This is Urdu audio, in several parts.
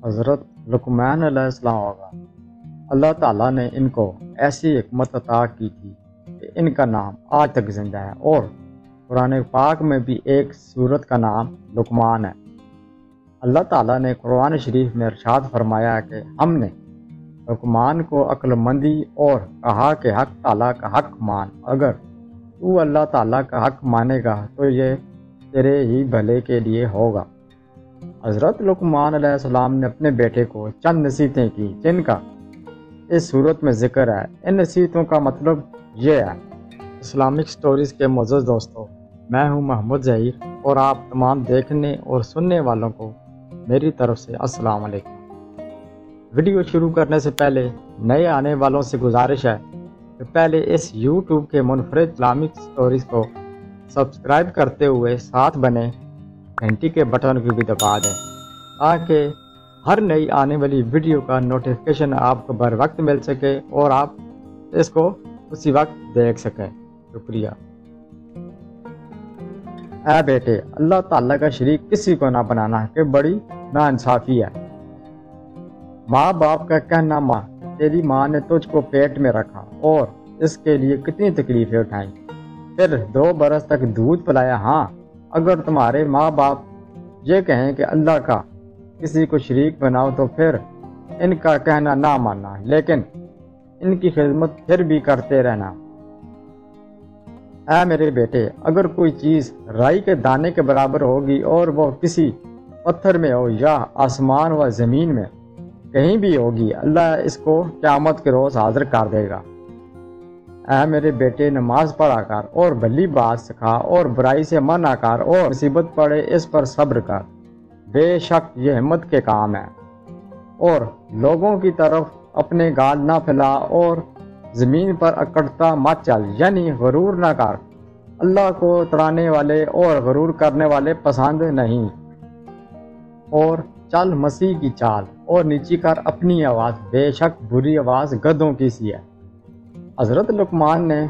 حضرت لقمان علیہ السلام ہوگا۔ اللہ تعالیٰ نے ان کو ایسی حکمت عطا کی تھی کہ ان کا نام آج تک زندہ ہے، اور قرآن پاک میں بھی ایک سورت کا نام لقمان ہے۔ اللہ تعالیٰ نے قرآن شریف میں ارشاد فرمایا کہ ہم نے لقمان کو عقل مندی اور کہا کہ حق تعالیٰ کا حق مان، اگر تو اللہ تعالیٰ کا حق مانے گا تو یہ تیرے ہی بھلے کے لیے ہوگا۔ حضرت لقمان علیہ السلام نے اپنے بیٹے کو چند نصیحتیں کی جن کا اس صورت میں ذکر ہے۔ ان نصیحتوں کا مطلب یہ ہے۔ اسلامک سٹوریز کے معزز دوستو، میں ہوں محمد ظہیر، اور آپ تمام دیکھنے اور سننے والوں کو میری طرف سے السلام علیکم۔ ویڈیو شروع کرنے سے پہلے نئے آنے والوں سے گزارش ہے کہ پہلے اس یوٹیوب کے منفرد اسلامک سٹوریز کو سبسکرائب کرتے ہوئے ساتھ بنے گھنٹی کے بٹن کو بھی دبا دیں تاکہ ہر نئی آنے والی ویڈیو کا نوٹیفیکیشن آپ کو بر وقت مل سکے اور آپ اس کو اسی وقت دیکھ سکیں۔ شکریہ۔ اے بیٹے، اللہ تعالیٰ کا شریک کسی کو نہ بنانا ہے کہ بڑی ناانصافی ہے۔ ماں باپ کا کہنا ماں، تیری ماں نے تجھ کو پیٹ میں رکھا اور اس کے لیے کتنی تکلیفیں اٹھائیں، پھر 2 برس تک دودھ پلایا۔ ہاں، اگر تمہارے ماں باپ یہ کہیں کہ اللہ کا کسی کو شریک بناؤ تو پھر ان کا کہنا نہ ماننا، لیکن ان کی خدمت پھر بھی کرتے رہنا۔ اے میرے بیٹے، اگر کوئی چیز رائی کے دانے کے برابر ہوگی اور وہ کسی پتھر میں ہو یا آسمان و زمین میں کہیں بھی ہوگی، اللہ اس کو قیامت کے روز حاضر کر دے گا۔ اے میرے بیٹے، نماز پڑھا کر اور بھلی بات سکھا اور برائی سے منع کر، اور مصیبت پڑے اس پر صبر کر، بے شک یہ ہمت کے کام ہے۔ اور لوگوں کی طرف اپنے گال نہ پھیلا اور زمین پر اکڑتا مت چل، یعنی غرور نہ کر۔ اللہ کو تڑانے والے اور غرور کرنے والے پسند نہیں۔ اور چل مسیح کی چال اور نیچی کر اپنی آواز، بے شک بری آواز گدھوں کی سی ہے۔ حضرت لقمان نے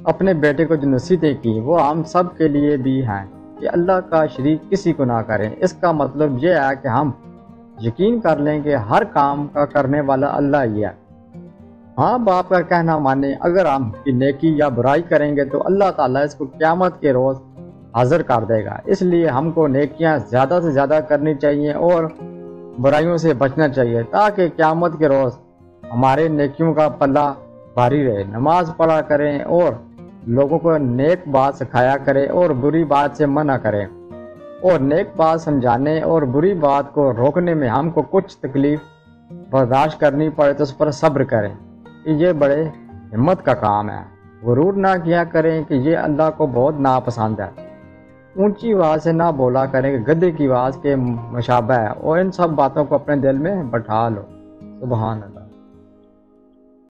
اپنے بیٹے کو جو نصیحتیں کی وہ ہم سب کے لیے بھی ہیں کہ اللہ کا شریک کسی کو نہ کریں۔ اس کا مطلب یہ ہے کہ ہم یقین کر لیں کہ ہر کام کا کرنے والا اللہ ہی ہے۔ ماں باپ کا کہنا مانیں، اگر ہم کی نیکی یا برائی کریں گے تو اللہ تعالیٰ اس کو قیامت کے روز حاضر کر دے گا۔ اس لیے ہم کو نیکیاں زیادہ سے زیادہ کرنی چاہیے اور برائیوں سے بچنا چاہیے تاکہ قیامت کے روز ہمارے نیکیوں کا پلہ بھاری رہے۔ نماز پڑھا کریں اور لوگوں کو نیک بات سکھایا کریں اور بری بات سے منع کریں، اور نیک بات سمجھانے اور بری بات کو روکنے میں ہم کو کچھ تکلیف برداشت کرنی پڑے تو اس پر صبر کریں کہ یہ بڑے ہمت کا کام ہے۔ غرور نہ کیا کریں کہ یہ اللہ کو بہت ناپسند ہے۔ اونچی آواز سے نہ بولا کریں کہ گدھے کی آواز کے مشابہ ہے، اور ان سب باتوں کو اپنے دل میں بٹھا لو۔ سبحان اللہ۔